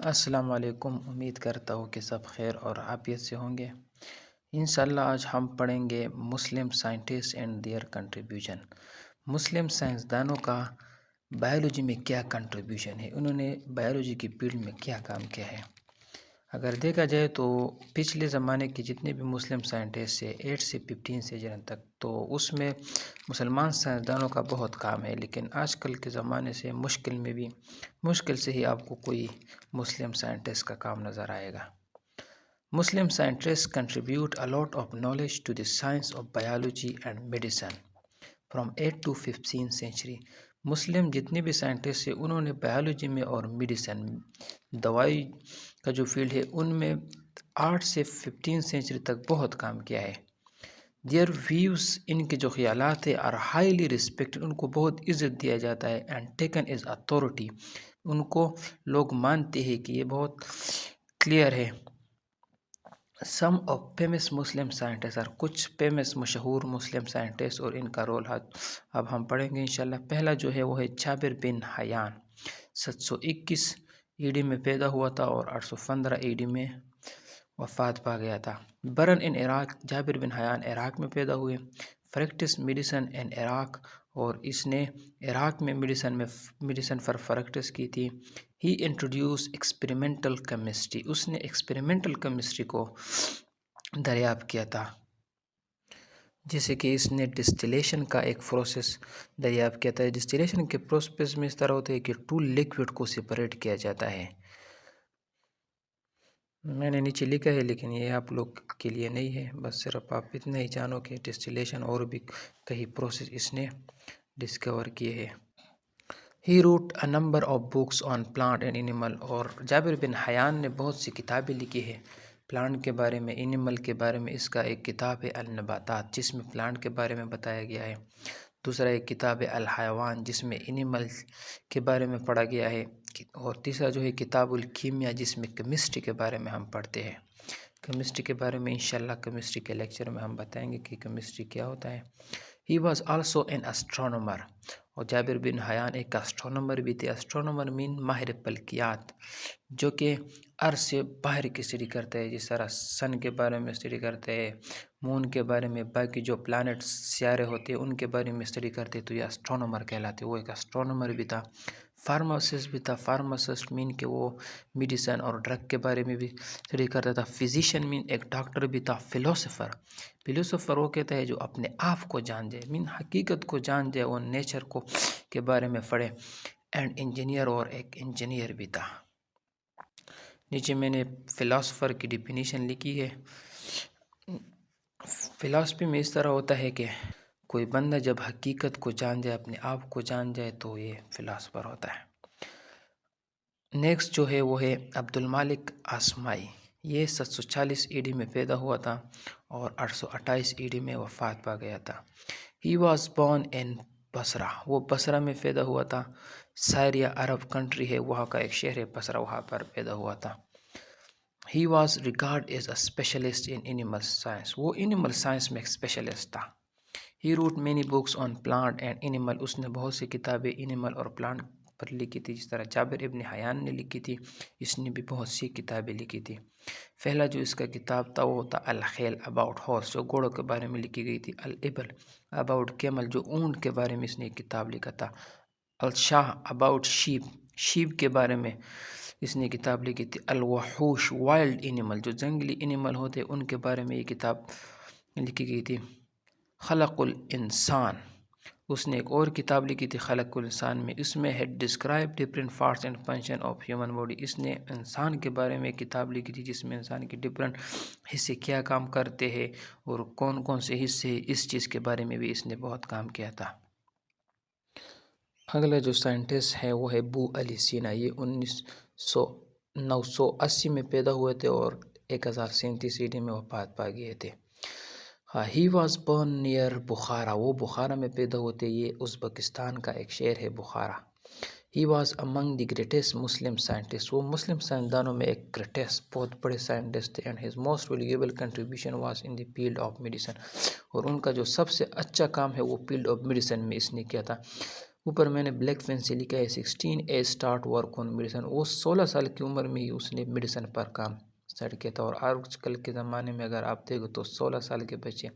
السلام علیکم، امید کرتا ہوں کہ سب خیر اور عافیت سے ہوں گے۔ انشاءاللہ آج ہم پڑھیں گے مسلم سائنٹسٹ اینڈ دیئر کنٹریبیوشن۔ مسلم سائنسدانوں کا بائیولوجی میں کیا کنٹریبیوشن ہے، انہوں نے بائیولوجی کی فیلڈ میں کیا کام کیا ہے۔ اگر دیکھا جائے تو پچھلے زمانے کے جتنے بھی مسلم سائنٹسٹ ہیں 8 سے 15 سینچری تک، تو اس میں مسلمان سائنسدانوں کا بہت کام ہے، لیکن آج کل کے زمانے سے مشکل سے ہی آپ کو کوئی مسلم سائنٹسٹ کا کام نظر آئے گا۔ مسلم scientists contribute a lot of knowledge to the science of biology and medicine from 8 to 15 century۔ مسلم جتنے بھی سائنٹسٹ ہیں انہوں نے بایولوجی میں اور میڈیسن دوائی کا جو فیلڈ ہے ان میں 8 سے 15 سینچری تک بہت کام کیا ہے۔ دیئر ویوز، ان کے جو خیالات ہیں، are highly respected، ان کو بہت عزت دیا جاتا ہے، and taken as authority، ان کو لوگ مانتے ہیں کہ یہ بہت کلیئر ہے۔ سم آف فیمس مسلم سائنٹسٹ، اور کچھ فیمس مشہور مسلم سائنٹسٹ اور ان کا رول اب ہم پڑھیں گے انشاءاللہ۔ پہلا جو ہے وہ ہے جابر بن حیان، 721 عیسوی میں پیدا ہوا تھا اور 815 عیسوی میں وفات پا گیا تھا۔ برن ان عراق، جابر بن حیان عراق میں پیدا ہوئے۔ پریکٹس میڈیسن ان عراق، اور اس نے عراق میں میڈیسن پر پریکٹس کی تھی۔ ہی انٹروڈیوس ایکسپیریمنٹل کیمسٹری، اس نے ایکسپیریمنٹل کیمسٹری کو دریافت کیا تھا، جیسے کہ اس نے ڈسٹیلیشن کا ایک پروسیس دریافت کیا تھا۔ ڈسٹیلیشن کے پروسیس میں اس طرح ہوتا ہے کہ 2 لیکوڈ کو سپریٹ کیا جاتا ہے۔ میں نے نیچے لکھا ہے لیکن یہ آپ لوگ کے لیے نہیں ہے، بس صرف آپ اتنا ہی جانو کہ ڈسٹیلیشن اور بھی کئی پروسیس اس نے ڈسکور کیے ہیں۔ He wrote a number of books on plant and animal، اور جابر بن حیان نے بہت سی کتابیں لکھی ہیں پلانٹ کے بارے میں، اینیمل کے بارے میں۔ اس کا ایک کتاب ہے النباتات، جس میں پلانٹ کے بارے میں بتایا گیا ہے۔ دوسرا ایک کتاب ہے الحیوان، جس میں اینیمل کے بارے میں پڑھا گیا ہے، اور تیسرا جو ہے کتاب الکیمیا، جس میں کیمسٹری کے بارے میں ہم پڑھتے ہیں۔ کیمسٹری کے بارے میں انشاءاللہ کیمسٹری کے لیکچر میں ہم بتائیں گے کہ کیمسٹری کیا ہوتا ہے۔ He was also an astronomer، اور جابر بن حیان ایک اسٹرونومر بھی تھے۔ اسٹرونومر مین ماہر فلکیات، جو کہ ارض سے باہر کی اسٹڈی کرتے ہیں، جس طرح سن کے بارے میں اسٹڈی کرتے ہیں، مون کے بارے میں، باقی جو پلانٹ سیارے ہوتے ہیں ان کے بارے میں اسٹڈی کرتے ہیں، تو یہ اسٹرونومر کہلاتے۔ وہ ایک اسٹرونومر بھی تھا۔ فارماسسٹ بھی تھا۔ فارماسسٹ مین کہ وہ میڈیسن اور ڈرگ کے بارے میں بھی اسٹڈی کرتا تھا۔ فزیشین مین ایک ڈاکٹر بھی تھا۔ فلوسفر وہ کہتا ہے جو اپنے آپ کو جان جائے، مین حقیقت کو جان جائے، وہ نیچر کو کے بارے میں پڑھے۔ اینڈ انجینئر، اور ایک انجینئر بھی تھا۔ نیچے میں نے فلاسفر کی ڈیفینیشن لکھی ہے۔ فلاسفی میں اس طرح ہوتا ہے کہ کوئی بندہ جب حقیقت کو جان جائے، اپنے آپ کو جان جائے، تو یہ فلاسفر ہوتا ہے۔ نیکسٹ جو ہے وہ ہے عبد المالک آسمائی، یہ 740 عیسوی میں پیدا ہوا تھا اور 828 عیسوی میں وفات پا گیا تھا۔ He was born in Basra, وہ بصرہ میں پیدا ہوا تھا۔ سائریا عرب کنٹری ہے، وہاں کا ایک شہر ہے بصرہ، وہاں پر پیدا ہوا تھا۔ He was regarded as a specialist in animal science، وہ اینیمل سائنس میں ایک اسپیشلسٹ تھا۔ He wrote many books on plant and animal، اس نے بہت سی کتابیں اینیمل اور پلانٹ پر لکھی تھی، جس طرح جابر ابن حیان نے لکھی تھی، اس نے بھی بہت سی کتابیں لکھی تھی۔ پہلا جو اس کا کتاب تھا وہ تھا الخیل، اباؤٹ ہارس، جو گھوڑوں کے بارے میں لکھی گئی تھی۔ الابل، اباؤٹ کیمل، جو اونٹ کے بارے میں اس نے ایک کتاب لکھا تھا۔ الشاہ، اباؤٹ شیپ کے بارے میں اس نے کتاب لکھی تھی۔ الوحوش، وائلڈ اینیمل، جو جنگلی اینیمل ہوتے ان کے بارے میں یہ کتاب لکھی گئی تھی۔ خلق الانسان، اس نے ایک اور کتاب لکھی تھی خلق الانسان میں، اس میں ہے describe different parts and function of human body, اس نے انسان کے بارے میں ایک کتاب لکھی تھی جس میں انسان کے ڈفرینٹ حصے کیا کام کرتے ہیں اور کون کون سے حصے، اس چیز کے بارے میں بھی اس نے بہت کام کیا تھا۔ اگلا جو سائنٹسٹ ہے وہ ہے ابو علی سینا، یہ 980 میں پیدا ہوئے تھے اور 1037 عیسوی میں وفات پا گئے تھے۔ He was born near Bukhara, وہ بخارا میں پیدا ہوتے، یہ ازبکستان کا ایک شہر ہے Bukhara. He was among the greatest Muslim scientists، وہ مسلم سائنسدانوں میں ایک گریٹسٹ، بہت بڑے سائنٹسٹ تھے۔ And his most valuable contribution was in the field of medicine، اور ان کا جو سب سے اچھا کام ہے وہ فیلڈ آف میڈیسن میں اس نے کیا تھا۔ اوپر میں نے بلیک پین سے لکھا ہے 16 age start work on medicine. وہ 16 سال کی عمر میں ہی اس نے میڈیسن پر کام اسٹارٹ کیا تھا. اور آج کل کے زمانے میں اگر آپ دیکھو تو 16 سال کے بچے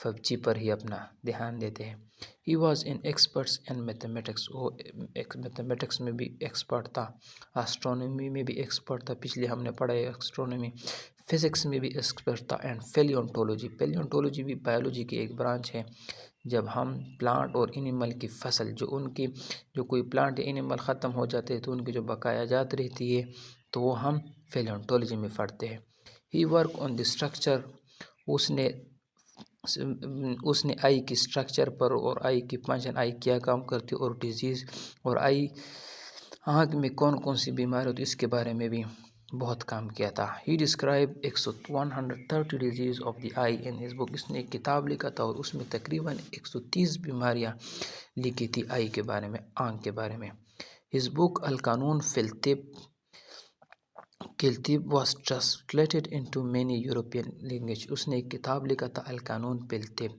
5G پر ہی اپنا دھیان دیتے ہیں. He was in experts in mathematics. وہ میتھمیٹکس میں بھی ایکسپرٹ تھا, اسٹرونومی میں بھی ایکسپرٹ تھا, پچھلے ہم نے پڑھا ہے اسٹرونومی. فزکس میں بھی ایکسپرٹ تھا. And palaeontology. پیلیونٹولوجی بھی بایولوجی کی ایک برانچ ہے. جب ہم پلانٹ اور اینیمل کی فصل جو کوئی پلانٹ یا اینیمل ختم ہو جاتے ہیں تو ان کی جو بقایا جات رہتی ہے تو وہ ہم پیلیونٹولوجی میں پڑھتے ہیں. ہی ورک آن دی اسٹرکچر. اس نے آئی کی اسٹرکچر پر اور آئی کی فنکشن, آئی کیا کام کرتی اور ڈیزیز اور آنکھ میں کون کون سی بیماری ہوتی اس کے بارے میں بھی بہت کام کیا تھا. He describe 130 diseases of the eye in his book. اس نے ایک کتاب لکھا تھا اور اس میں تقریباً 130 بیماریاں لکھی تھی آئی کے بارے میں, آنکھ کے بارے میں. ہز بک القانون فی الطب was translated into many European language. اس نے ایک کتاب لکھا تھا القانون فی الطب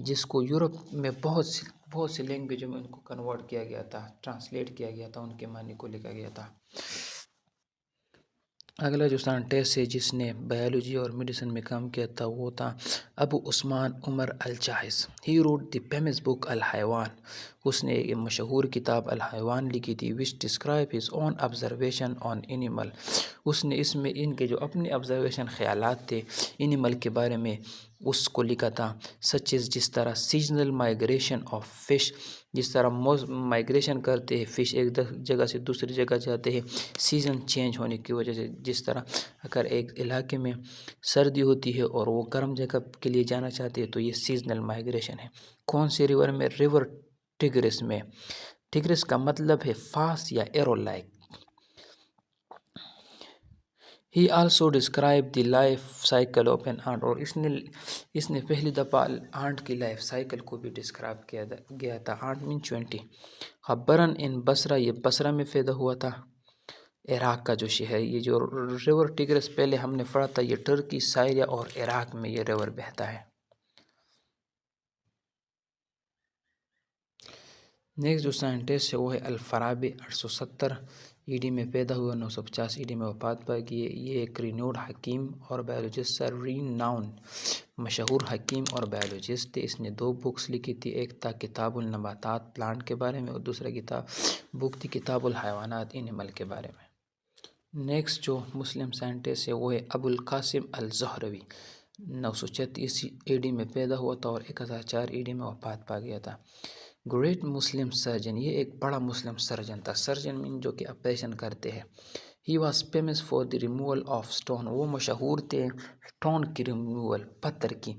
جس کو یورپ میں بہت سی لینگویجوں میں ان کو کنورٹ کیا گیا تھا, ٹرانسلیٹ کیا گیا تھا, ان کے معنی کو لکھا گیا تھا. اگلا جو سائنٹسٹ ہے جس نے بایولوجی اور میڈیسن میں کام کیا تھا وہ تھا ابو عثمان عمر الجاحظ. He wrote the famous book الحیوان. اس نے ایک مشہور کتاب الحیوان لکھی تھی which describe his own observation on animal. اس نے اس میں ان کے جو اپنے آبزرویشن خیالات تھے اینیمل کے بارے میں اس کو لکھا تھا. سچ از جس طرح سیزنل مائگریشن آف فش, جس طرح مائگریشن کرتے ہیں فش, ایک جگہ سے دوسری جگہ جاتے ہیں سیزن چینج ہونے کی وجہ سے. جس طرح اگر ایک علاقے میں سردی ہوتی ہے اور وہ گرم جگہ کے لیے جانا چاہتے ہیں تو یہ سیزنل مائگریشن ہے. کون سے ریور میں؟ ریور ٹگرس میں. ٹگرس کا مطلب ہے فاسٹ یا arrow like. He also describe the life cycle of an ant. اور اس نے پہلی دفعہ آنٹ کی لائف سائیکل کو بھی ڈسکرائب کیا گیا تھا. آنٹ مین 20. برن ان بصرہ. یہ بصرہ میں پیدا ہوا تھا, عراق کا جو شہر. یہ جو ریور ٹگرس پہلے ہم نے پڑھا تھا یہ ٹرکی, سائریا اور عراق میں یہ ریور بہتا ہے. نیکسٹ جو سائنٹسٹ ہے وہ ہے الفارابی. 870 ای میں پیدا ہوا, 950 ای میں وفات پا گئی. یہ ایک رینوڈ حکیم اور بایولوجسٹ ہے, مشہور حکیم اور بایولوجسٹ تھے. اس نے 2 بکس لکھی تھی, ایک تھا کتاب النباتات پلانٹ کے بارے میں اور دوسرا بک تھی کتاب الحیوانات اینیمل کے بارے میں. نیکسٹ جو مسلم سائنٹسٹ ہے وہ ہے ابو القاسم الزہروی. 936 ای میں پیدا ہوا تھا اور 1004 ای میں وفات پا گیا تھا. گریٹ مسلم سرجن. یہ ایک بڑا مسلم سرجن تھا. سرجن مین جو کہ آپریشن کرتے ہیں. He was famous for the removal of stone. وہ مشہور تھے اسٹون کی ریموول, پتھر کی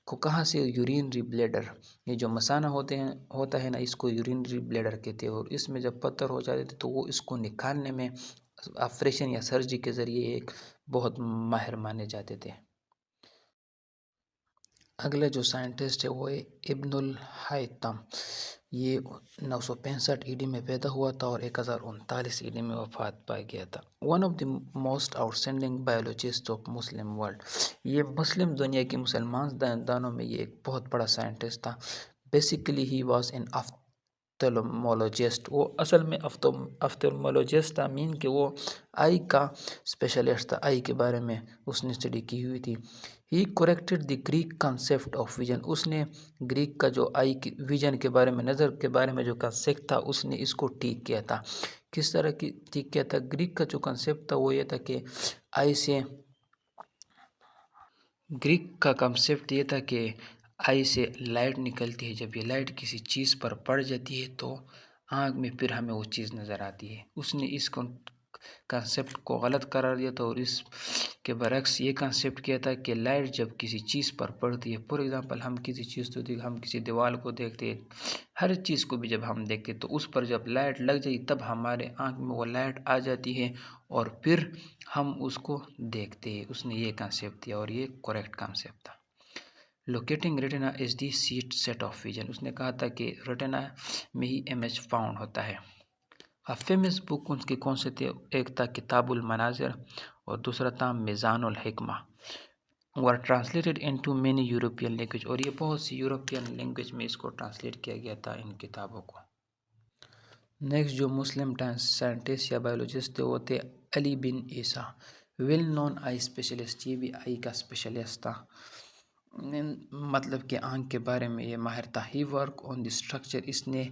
کو. کہاں سے؟ Urinary bladder. یہ جو مثانہ ہوتا ہے نا اس کو یورینری بلیڈر کہتے ہیں, اور اس میں جب پتھر ہو جاتے تھے تو وہ اس کو نکالنے میں آپریشن یا سرجری کے ذریعے ایک بہت ماہر مانے جاتے تھے. اگلا جو سائنٹسٹ ہے وہ ہے ابن الحیثم. یہ 965 ای میں پیدا ہوا تھا اور 1039 ای میں وفات پا گیا تھا. One of the most out standing biologist of Muslim world. یہ مسلم دنیا کے مسلمان دانوں میں یہ ایک بہت بڑا سائنٹسٹ تھا. Basically he was an ophthalmologist. وہ اصل میں آفتھلمولوجسٹ تھا, مین کہ وہ آئی کا اسپیشلسٹ تھا, آئی کے بارے میں اس نے اسٹڈی کی ہوئی تھی. He corrected the Greek concept of vision. اس نے گریک کا جو آئی کی ویژن کے بارے میں, نظر کے بارے میں جو کنسیپٹ تھا اس نے اس کو ٹھیک کیا تھا. کس طرح کی ٹھیک کیا تھا؟ گریک کا جو کنسیپٹ تھا وہ یہ تھا کہ آئی سے لائٹ نکلتی ہے. جب یہ لائٹ کسی چیز پر پڑ جاتی ہے تو آنکھ میں پھر ہمیں وہ چیز نظر آتی ہے. اس نے اس کنسیپٹ کو غلط قرار دیا تھا اور اس کے برعکس یہ کنسیپٹ کیا تھا کہ لائٹ جب کسی چیز پر پڑتی ہے, فور ایگزامپل ہم کسی چیز ہم کسی دیوار کو دیکھتے ہیں, ہر چیز کو بھی جب ہم دیکھتے ہیں تو اس پر جب لائٹ لگ جائے تب ہمارے آنکھ میں وہ لائٹ آ جاتی ہے اور پھر ہم اس کو دیکھتے ہیں. اس نے یہ کنسیپٹ دیا اور یہ کریکٹ کنسیپٹ تھا. Locating retina as the seat of vision. اس نے کہا تھا کہ ریٹنا میں ہی امیج فاؤنڈ ہوتا ہے. فیمس بک ان کے کون سے تھے؟ ایک تھا کتاب المناظر اور دوسرا تھا میزان الحکمہ. were translated into many European language, اور یہ بہت سی یورپین لینگویج میں اس کو ٹرانسلیٹ کیا گیا تھا ان کتابوں کو۔ نیکسٹ جو مسلم سائنٹسٹ یا بایولوجسٹ تھے وہ تھے علی بن عیسیٰ، ویل نون آئی اسپیشلسٹ، یہ بھی آئی کا اسپیشلسٹ تھا، مطلب کہ آنکھ کے بارے میں یہ ماہر تھا۔ ہی ورک آن دی اسٹرکچر، اس نے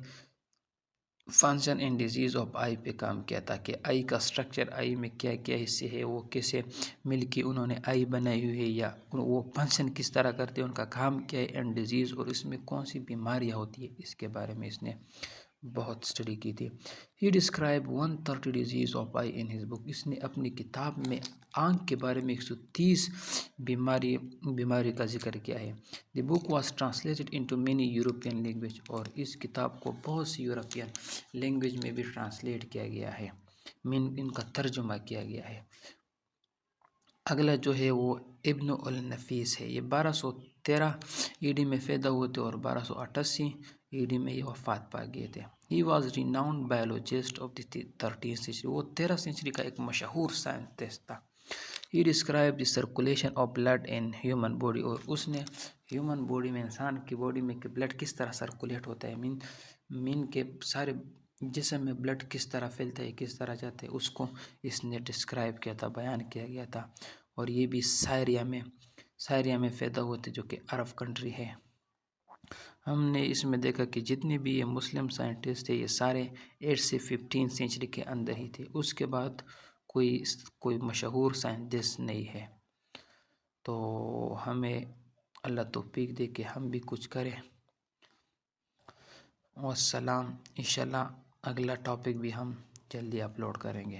فنکشن اینڈ ڈیزیز آف آئی پہ کام کیا تھا کہ آئی کا اسٹرکچر، آئی میں کیا کیا حصے ہے، وہ کیسے مل کے انہوں نے آئی بنائی ہوئی ہے، یا وہ فنکشن کس طرح کرتے ہیں، ان کا کام کیا ہے، اینڈ ڈیزیز، اور اس میں کون سی بیماریاں ہوتی ہے، اس کے بارے میں اس نے بہت اسٹڈی کی تھی۔ He describe 130 diseases of eye in his book, اس نے اپنی کتاب میں آنکھ کے بارے میں 130 بیماری کا ذکر کیا ہے۔ The book was translated into many European language, اور اس کتاب کو بہت سی یورپین لینگویج میں بھی ٹرانسلیٹ کیا گیا ہے، ان کا ترجمہ کیا گیا ہے۔ اگلا جو ہے وہ ابن النفیس ہے، یہ 1213 ای ڈی میں پیدا ہوئے تھے اور 1288 ای ڈی میں یہ وفات پا گئے تھے۔ He was renowned biologist of the 13th century, وہ 13 سینچری کا ایک مشہور سائنٹسٹ تھا۔ He describe the circulation of blood in human body, اور اس نے ہیومن باڈی میں، انسان کی باڈی میں کہ بلڈ کس طرح سرکولیٹ ہوتا ہے، مین کے سارے جسم میں بلڈ کس طرح پھیلتا ہے، کس طرح جاتا ہے، اس کو اس نے ڈسکرائب کیا تھا، بیان کیا گیا تھا۔ اور یہ بھی سائریا میں پیدا ہوئے تھے، جو کہ عرب کنٹری ہے۔ ہم نے اس میں دیکھا کہ جتنے بھی یہ مسلم سائنٹسٹ تھے، یہ سارے 8 سے 15 سینچری کے اندر ہی تھے، اس کے بعد کوئی مشہور سائنٹسٹ نہیں ہے۔ تو ہمیں اللہ توفیق دے کہ ہم بھی کچھ کریں۔ والسلام، انشاءاللہ اگلا ٹاپک بھی ہم جلدی اپلوڈ کریں گے۔